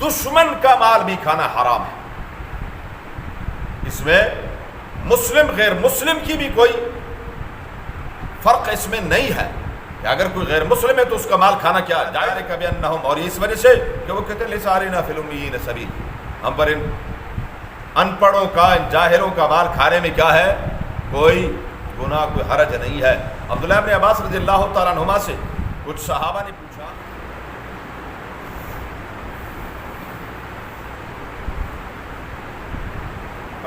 دشمن کا مال بھی کھانا حرام ہے۔ اس میں مسلم غیر مسلم کی بھی کوئی فرق اس میں نہیں ہے کہ اگر کوئی غیر مسلم ہے تو اس کا مال کھانا کیا جائز ہے کبھی انہم، اور اس وجہ سے کہ وہ کہتے ہیں لیس علینا فی الامیین سبیل، ہم پر ان پڑھوں کا، ان جاہلوں کا مال کھانے میں کیا ہے، کوئی گناہ، کوئی حرج نہیں ہے۔ عبداللہ ابن عباس رضی اللہ تعالیٰ عنہما سے کچھ صحابہ نے پوچھا،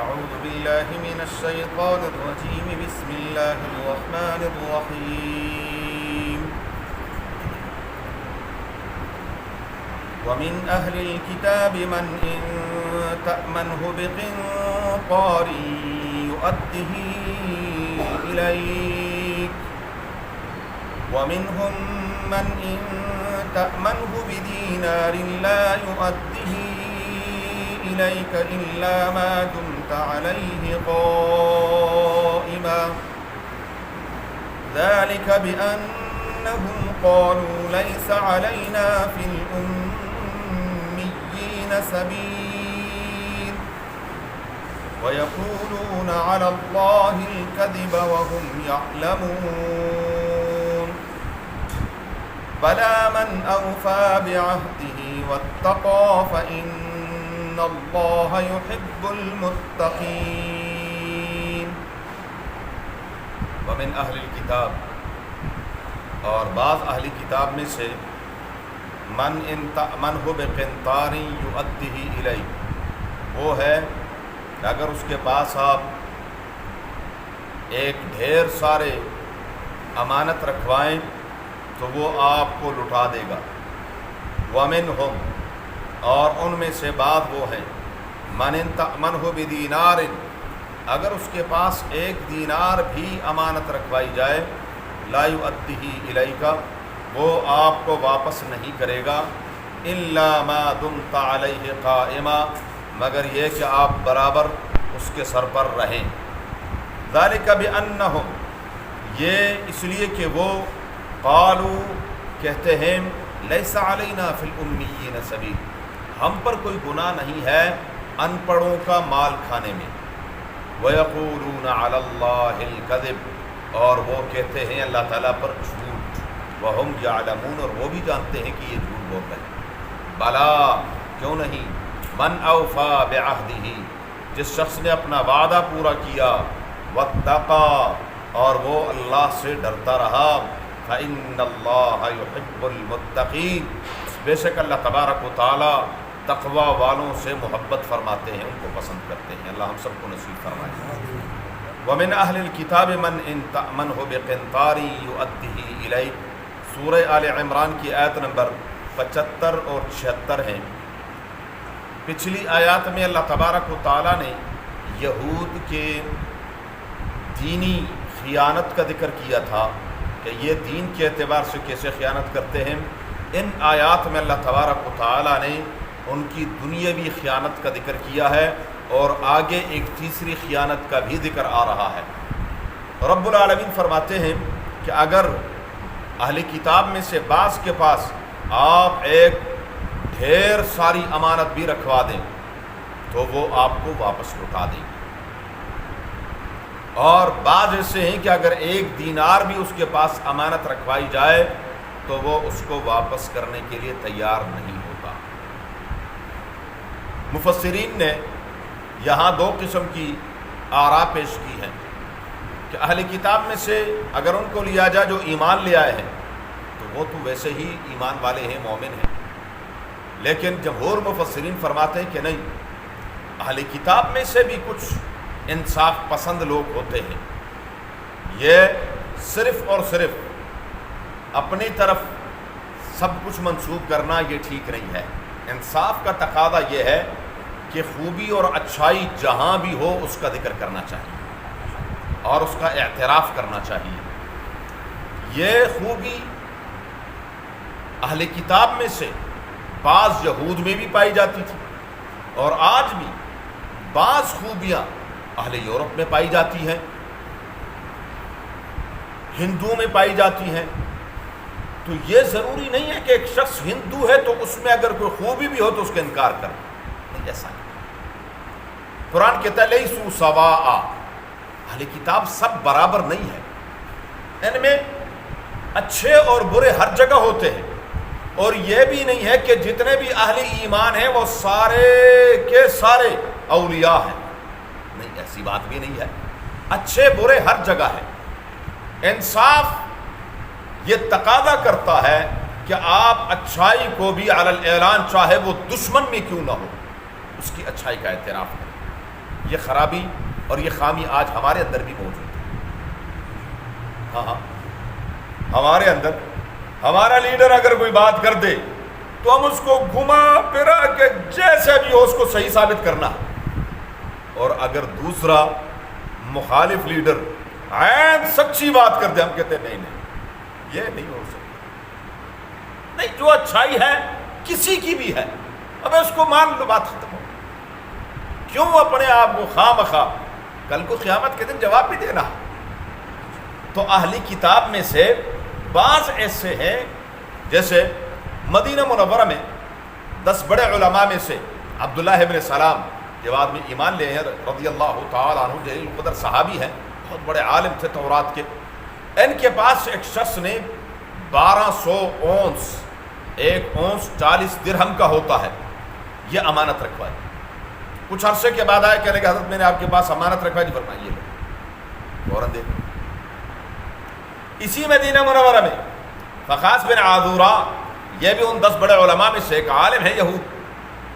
اعوذ باللہ من الشیطان الرجیم، بسم اللہ الرحمن الرحیم، ومن اہل الكتاب من ان تأمنه بقنطار يؤده إليك ومنهم من إن تأمنه بدينار لا يؤده إليك إلا ما دمت عليه قائما ذلك بأنهم قالوا ليس علينا في الأميين سبيل ويقولون على الله الكذب وهم يعلمون بلى من أوفى بعهده واتقى فإن الله يحب المتقين۔ ومن أهل الكتاب، اور بعض اہل کتاب میں سے، من ان تأمنه بقنطار يؤده إليك، وہ ہے کہ اگر اس کے پاس آپ ایک ڈھیر سارے امانت رکھوائیں تو وہ آپ کو لٹا دے گا۔ ومنہم، اور ان میں سے بعض وہ ہیں، من ان تأمنه بدینار، اگر اس کے پاس ایک دینار بھی امانت رکھوائی جائے، لا یؤدیہ الیک، وہ آپ کو واپس نہیں کرے گا، الا ما دمت علیہ قائما، مگر یہ کہ آپ برابر اس کے سر پر رہیں۔ ذالک بانہم، یہ اس لیے کہ وہ قالوا، کہتے ہیں، لیس علینا فی الامیین سبیل، ہم پر کوئی گناہ نہیں ہے ان پڑھوں کا مال کھانے میں۔ ویقولون علی اللہ الکذب، اور وہ کہتے ہیں اللہ تعالیٰ پر جھوٹ، وہم یعلمون، اور وہ بھی جانتے ہیں کہ یہ جھوٹ بول رہے ہیں۔ بلا، کیوں نہیں، من اوفا بعہدہ، جس شخص نے اپنا وعدہ پورا کیا، واتقى، اور وہ اللہ سے ڈرتا رہا، فإن اللہ يحب المتقین، بے شک اللہ تبارک و تعالی تقوی والوں سے محبت فرماتے ہیں، ان کو پسند کرتے ہیں۔ اللہ ہم سب کو نصیب فرمائے۔ ومن اہل الکتاب من ان تأمنه بقنطار يؤده الیک، سورہ آل عمران کی آیت نمبر 75 اور 76 ہیں۔ پچھلی آیات میں اللہ تبارک و تعالیٰ نے یہود کے دینی خیانت کا ذکر کیا تھا کہ یہ دین کے اعتبار سے کیسے خیانت کرتے ہیں۔ ان آیات میں اللہ تبارک و تعالیٰ نے ان کی دنیاوی خیانت کا ذکر کیا ہے، اور آگے ایک تیسری خیانت کا بھی ذکر آ رہا ہے۔ رب العالمین فرماتے ہیں کہ اگر اہل کتاب میں سے بعض کے پاس آپ ایک ڈھیر ساری امانت بھی رکھوا دیں تو وہ آپ کو واپس لوٹا دیں، اور بعض ایسے ہیں کہ اگر ایک دینار بھی اس کے پاس امانت رکھوائی جائے تو وہ اس کو واپس کرنے کے لیے تیار نہیں ہوتا۔ مفسرین نے یہاں دو قسم کی آراء پیش کی ہیں کہ اہل کتاب میں سے اگر ان کو لیا جائے جو ایمان لے آئے ہیں تو وہ تو ویسے ہی ایمان والے ہیں، مومن ہیں، لیکن جمہور مفسرین فرماتے ہیں کہ نہیں، اہل کتاب میں سے بھی کچھ انصاف پسند لوگ ہوتے ہیں، یہ صرف اور صرف اپنی طرف سب کچھ منسوب کرنا یہ ٹھیک نہیں ہے۔ انصاف کا تقاضا یہ ہے کہ خوبی اور اچھائی جہاں بھی ہو اس کا ذکر کرنا چاہیے اور اس کا اعتراف کرنا چاہیے۔ یہ خوبی اہل کتاب میں سے بعض یہود میں بھی پائی جاتی تھی، اور آج بھی بعض خوبیاں اہل یورپ میں پائی جاتی ہیں، ہندوؤں میں پائی جاتی ہیں، تو یہ ضروری نہیں ہے کہ ایک شخص ہندو ہے تو اس میں اگر کوئی خوبی بھی ہو تو اس کا انکار کر نہیں، ایسا نہیں۔ قرآن کہتا ہے لیسوا سواء، اہل کتاب سب برابر نہیں ہے، ان میں اچھے اور برے ہر جگہ ہوتے ہیں، اور یہ بھی نہیں ہے کہ جتنے بھی اہل ایمان ہیں وہ سارے کے سارے اولیاء ہیں، نہیں، ایسی بات بھی نہیں ہے، اچھے برے ہر جگہ ہے۔ انصاف یہ تقاضا کرتا ہے کہ آپ اچھائی کو بھی علی الاعلان، چاہے وہ دشمن میں کیوں نہ ہو، اس کی اچھائی کا اعتراف کریں۔ یہ خرابی اور یہ خامی آج ہمارے اندر بھی موجود ہے۔ ہاں، ہمارے اندر ہمارا لیڈر اگر کوئی بات کر دے تو ہم اس کو گھما پھرا کے جیسے بھی ہو اس کو صحیح ثابت کرنا، اور اگر دوسرا مخالف لیڈر عین سچی بات کر دے ہم کہتے ہیں نہیں، یہ نہیں ہو سکتا، نہیں، جو اچھائی ہے کسی کی بھی ہے، اب اس کو مان لو، بات ختم ہو۔ کیوں اپنے آپ کو خواہ مخواہ کل کو قیامت کے دن جواب بھی دینا۔ تو اہلی کتاب میں سے بعض ایسے ہیں، جیسے مدینہ منورہ میں 10 بڑے علماء میں سے عبداللہ ابن سلام، جو آدمی ایمان لے ہیں رضی اللہ تعالیٰ عنہ، جلیل القدر صحابی ہیں، بہت بڑے عالم تھے تورات کے، ان کے پاس ایک شخص نے 1200 اونس، 1 اونس 40 درہم کا ہوتا ہے، یہ امانت رکھوائی۔ کچھ عرصے کے بعد آئے، کہنے کہ حضرت میں نے آپ کے پاس امانت رکھوائی، جی فرمائیے، فوراً دے۔ اسی مدینہ منورہ میں فخاص بن عذورہ، یہ بھی ان 10 بڑے علماء میں سے ایک عالم ہے، یہود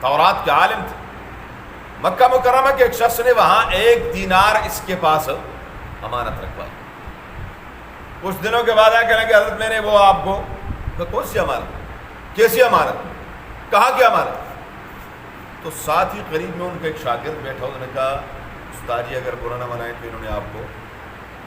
تورات کے عالم تھے، مکہ مکرمہ کے ایک شخص نے وہاں 1 دینار اس کے پاس امانت رکھوائی۔ کچھ دنوں کے بعد آیا، کہنے کہ حضرت میں نے وہ آپ کو، کون سی امانت، کیسی امانت، کہاں کی امانت؟ تو ساتھ ہی قریب میں ان کا ایک شاگرد بیٹھا، انہوں نے کہا استاد جی اگر برا نہ منائیں تو انہوں نے آپ کو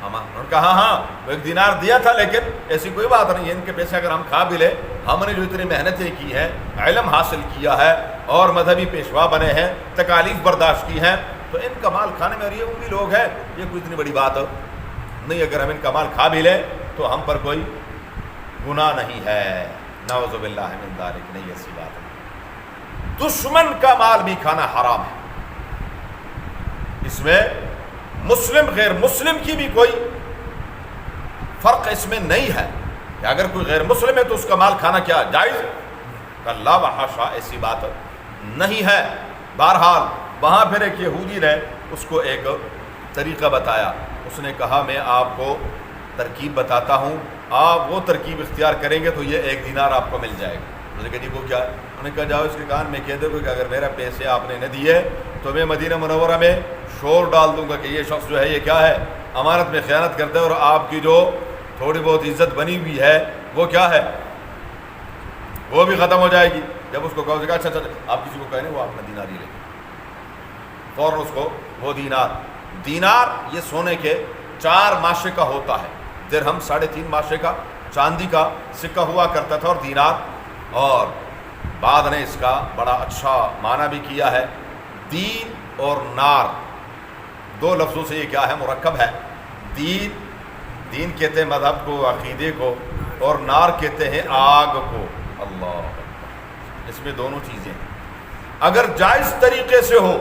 انہوں نے کہا ہاں وہ 1 دینار دیا تھا، لیکن ایسی کوئی بات نہیں ہے، ان کے پیسے اگر ہم کھا بھی لیں، ہم نے جو اتنی محنتیں کی ہیں، علم حاصل کیا ہے اور مذہبی پیشوا بنے ہیں، تکالیف برداشت کی ہیں، تو ان کا مال کھانے میں، اور یہ امید لوگ ہیں، یہ کوئی اتنی بڑی بات نہیں، اگر ہم ان کا مال کھا بھی لیں تو ہم پر کوئی گناہ نہیں ہے، نعوذ باللہ من ذالک، نہیں ایسی بات ہے۔ دشمن کا مال بھی کھانا حرام ہے، اس میں مسلم غیر مسلم کی بھی کوئی فرق اس میں نہیں ہے، کہ اگر کوئی غیر مسلم ہے تو اس کا مال کھانا کیا جائز؟ اللہ وحاشا، ایسی بات نہیں ہے۔ بہرحال وہاں پھر ایک یہودی نے اس کو ایک طریقہ بتایا، اس نے کہا میں آپ کو ترکیب بتاتا ہوں، آپ وہ ترکیب اختیار کریں گے تو یہ 1 دینار آپ کو مل جائے گا۔ میں نے کہا جی وہ کیا ہے؟ انہوں نے کہا جاؤ اس کے کان میں کہہ دو کہ اگر میرا پیسے آپ نے نہ دیے تو میں مدینہ منورہ میں شور ڈال دوں گا کہ یہ شخص جو ہے یہ کیا ہے، امانت میں خیانت کرتا ہے، اور آپ کی جو تھوڑی بہت عزت بنی ہوئی ہے وہ کیا ہے، وہ بھی ختم ہو جائے گی۔ جب اس کو کہو اچھا آپ کسی کو کہیں وہ آپ نے دینار ہی لے، فوراً اس کو وہ دینار یہ سونے کے 4 ماشے کا ہوتا ہے، درہم 3.5 ماشے کا چاندی کا سکہ ہوا کرتا تھا، اور دینار، اور بعد نے اس کا بڑا اچھا معنی بھی کیا ہے۔ دین اور نار 2 لفظوں سے یہ کیا ہے، مرکب ہے۔ دین کہتے ہیں مذہب کو، عقیدے کو، اور نار کہتے ہیں آگ کو۔ اللہ، اس میں دونوں چیزیں اگر جائز طریقے سے ہو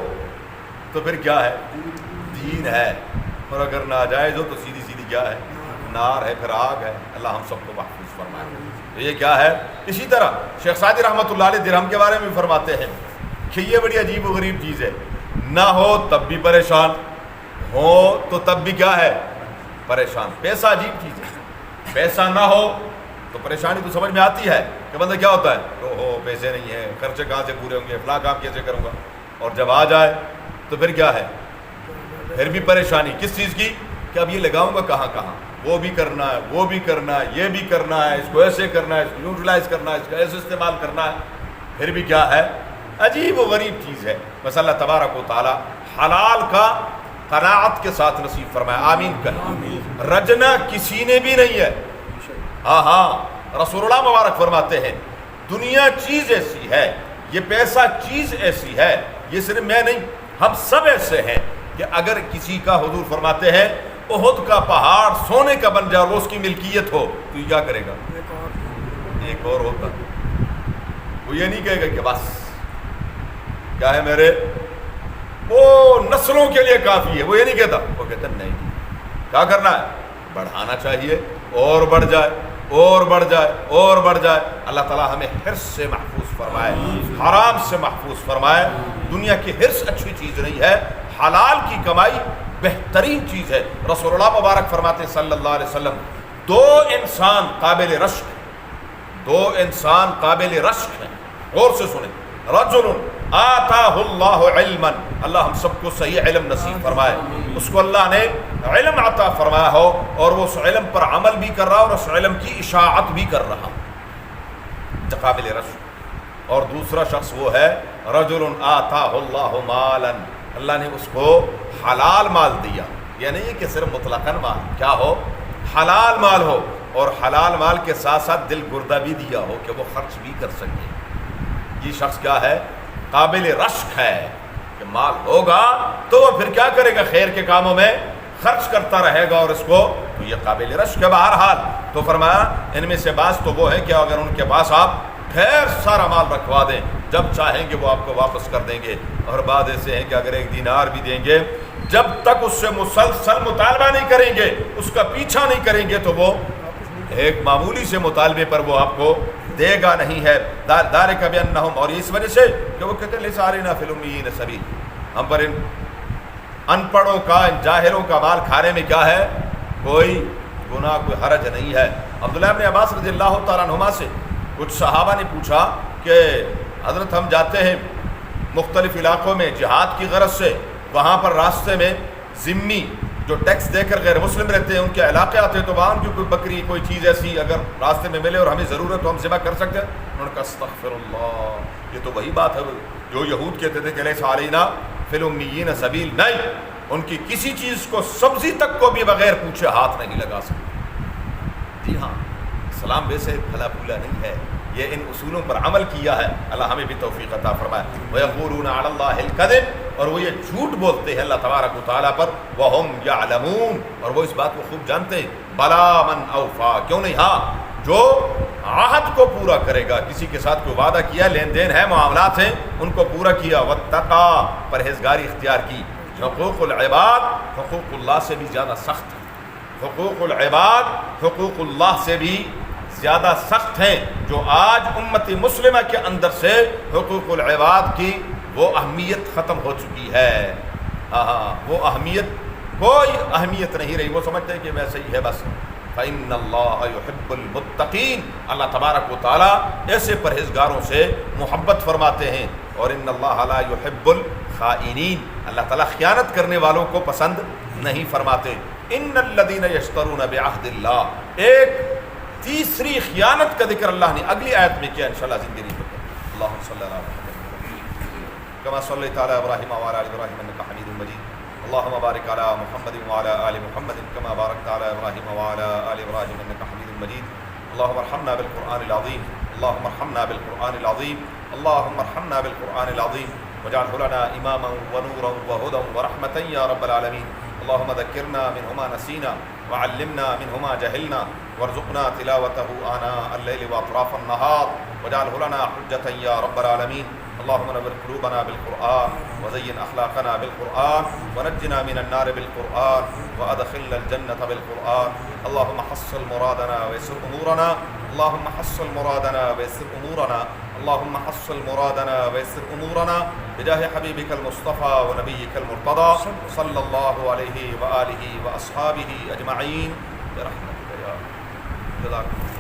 تو پھر کیا ہے، دین ہے، اور اگر ناجائز ہو تو سیدھی سیدھی کیا ہے، نار ہے، پھر آگ ہے۔ اللہ ہم سب کو محفوظ فرمائے۔ تو یہ کیا ہے، اسی طرح شیخ سعدی رحمۃ اللہ علیہ درہم کے بارے میں فرماتے ہیں کہ یہ بڑی عجیب و غریب چیز ہے، نہ ہو تب بھی پریشان، ہو تو تب بھی کیا ہے، پریشان۔ پیسہ عجیب چیز ہے، پیسہ نہ ہو تو پریشانی تو سمجھ میں آتی ہے کہ بندہ کیا ہوتا ہے، تو ہو پیسے نہیں ہیں، خرچے کہاں سے پورے ہوں گے، فلاں کام کیسے کروں گا، اور جب آ جائے تو پھر کیا ہے، پھر بھی پریشانی کس چیز کی، کہ اب یہ لگاؤں گا کہاں کہاں، وہ بھی کرنا ہے، وہ بھی کرنا ہے، یہ بھی کرنا ہے، اس کو ایسے کرنا ہے، اس کو یوٹیلائز کرنا ہے، اس کا ایسے استعمال کرنا ہے، پھر بھی کیا ہے، عجیب و غریب چیز ہے۔ بس اللہ تبارک و تعالی حلال کا قناعت کے ساتھ نصیب فرمائے، آمین کہیں۔ رجنا کسی نے بھی نہیں ہے۔ ہاں رسول اللہ مبارک فرماتے ہیں دنیا چیز ایسی ہے، یہ پیسہ چیز ایسی ہے، یہ صرف میں نہیں، ہم سب ایسے ہیں کہ اگر کسی کا، حضور فرماتے ہیں احد کا پہاڑ سونے کا بن جائے اور وہ اس کی ملکیت ہو تو یہ کیا کرے گا، ایک اور ہوتا وہ یہ نہیں کہے گا کہ بس کیا ہے میرے وہ نسلوں کے لیے کافی ہے، وہ یہ نہیں کہتا، وہ کہتا نہیں کیا کرنا ہے، بڑھانا چاہیے اور بڑھ جائے اور بڑھ جائے اور بڑھ جائے۔ اللہ تعالیٰ ہمیں حرص سے محفوظ فرمائے، حرام سے محفوظ فرمائے۔ دنیا کی حرص اچھی چیز نہیں ہے، حلال کی کمائی بہترین چیز ہے۔ رسول اللہ مبارک فرماتے ہیں صلی اللہ علیہ وسلم، دو انسان قابل رشک ہیں، دو انسان قابل رشک ہیں، غور سے سنیں، رجل آتاہ اللہ علما، اللہ ہم سب کو صحیح علم نصیب فرمائے، اس کو اللہ نے علم عطا فرمایا ہو اور وہ اس علم پر عمل بھی کر رہا اور اس علم کی اشاعت بھی کر رہا، قابل رشک۔ اور دوسرا شخص وہ ہے رجل آتاہ اللہ مالا، اللہ نے اس کو حلال مال دیا، یعنی یہ کہ صرف مطلقاً مال کیا ہو، حلال مال ہو، اور حلال مال کے ساتھ ساتھ دل گردہ بھی دیا ہو کہ وہ خرچ بھی کر سکے، یہ شخص کیا ہے، قابل رشک ہے کہ مال ہوگا تو وہ پھر کیا کرے گا، خیر کے کاموں میں خرچ کرتا رہے گا، اور اس کو تو یہ قابل رشک ہے بہرحال۔ تو فرمایا ان میں سے بعض تو وہ ہے کہ اگر ان کے پاس آپ ڈھیر سارا مال رکھوا دیں، جب چاہیں گے وہ آپ کو واپس کر دیں گے، اور بعض ایسے ہیں کہ اگر ایک دینار بھی دیں گے جب تک اس سے مسلسل مطالبہ نہیں کریں گے، اس کا پیچھا نہیں کریں گے تو وہ ایک معمولی سے مطالبے پر وہ آپ کو دے گا نہیں ہے۔ ذالک بانہم، اور اس وجہ سے کہ وہ کہتے ہیں لیس علینا فی الامیین سبیل، ہم پر ان پڑھوں کا، ان جاہلوں کا مال کھانے میں کیا ہے، کوئی گناہ، کوئی حرج نہیں ہے۔ عبداللہ ابن عباس رضی اللہ تعالیٰ عنہما سے کچھ صحابہ نے پوچھا کہ حضرت ہم جاتے ہیں مختلف علاقوں میں جہاد کی غرض سے، وہاں پر راستے میں ذمی جو ٹیکس دے کر غیر مسلم رہتے ہیں ان کے علاقے آتے ہیں، تو وہاں کی کوئی بکری کوئی چیز ایسی اگر راستے میں ملے اور ہمیں ضرورت تو ہم ذبح کر سکتے ہیں؟ انہوں نے کہا استغفر اللہ، یہ تو وہی بات ہے جو یہود کہتے تھے کہ لیس علینا فی الامیین سبیل، نہیں، ان کی کسی چیز کو سبزی تک کو بھی بغیر پوچھے ہاتھ نہیں لگا سکتے۔ جی ہاں، اسلام ویسے پھلا پھولا نہیں ہے، یہ ان اصولوں پر عمل کیا ہے، اللہ ہمیں بھی توفیق عطا فرمائے۔ وَيَقُولُونَ عَلَى اللَّهِ الْكَذِبَ، اور وہ یہ جھوٹ بولتے ہیں اللہ تبارک و تعالیٰ پر، وَهُمْ يَعْلَمُونَ، اور وہ اس بات کو خوب جانتے ہیں، بَلَا مَنْ أَوْفَىٰ، کیوں نہیں، ہاں جو عہد کو پورا کرے گا، کسی کے ساتھ کوئی وعدہ کیا، لین دین ہے، معاملات ہیں، ان کو پورا کیا، وَاتَّقَىٰ، پرہیزگاری اختیار کی۔ حقوق العباد حقوق اللہ سے بھی زیادہ سخت ہے، حقوق العباد حقوق اللہ سے بھی زیادہ سخت ہیں، جو آج امت مسلمہ کے اندر سے حقوق العباد کی وہ اہمیت ختم ہو چکی ہے۔ وہ اہمیت، کوئی اہمیت نہیں رہی، وہ سمجھتے ہیں کہ ویسے ہی ہے بس۔ فَإِنَّ اللَّهَ يُحِبُّ الْمُتَّقِينَ، اللہ تبارک و تعالیٰ ایسے پرہیزگاروں سے محبت فرماتے ہیں، اور ان اللہ لا يحب الخائنین، اللہ تعالیٰ خیانت کرنے والوں کو پسند نہیں فرماتے۔ ان الذین یشترون بعہد اللہ، ایک تیسری خیانت کا ذکر اللہ نے اگلی آیت میں کیا، انشاءاللہ زندگی میں۔ اللہم صلی اللہ علیہ وسلم کما صلیت علی ابراہیم وعلی آل ابراہیم انک حمید مجید، اللہم بارک علی محمد وعلی آل محمد کما بارکت علی ابراہیم وعلی آل ابراہیم انک حمید مجید، اللہم ارحمنا بالقرآن العظیم، اللہم ارحمنا بالقرآن العظیم، اللہم ارحمنا بالقرآن العظیم واجعلہ لنا اماما ونورا وہدی ورحمة یا رب العالمین، اللہم ذکرنا منہما نسینا وعلمنا منہما جہلنا وارزقنا تلاوته آناء الليل واطراف النهار واجعله لنا حجة یا رب العالمین، اللهم نور قلوبنا بالقرآن وزين أخلاقنا بالقرآن ونجنا من النار بالقرآن وأدخلنا الجنة بالقرآن، اللهم حصل مرادنا ويسر أمورنا، اللهم حصل مرادنا ويسر أمورنا، اللهم حصل مرادنا ويسر أمورنا بجاه حبيبك المصطفى ونبيك المرتضى صلى الله عليه وآله وأصحابه أجمعين برحمتك يا رب۔ جزاكم الله۔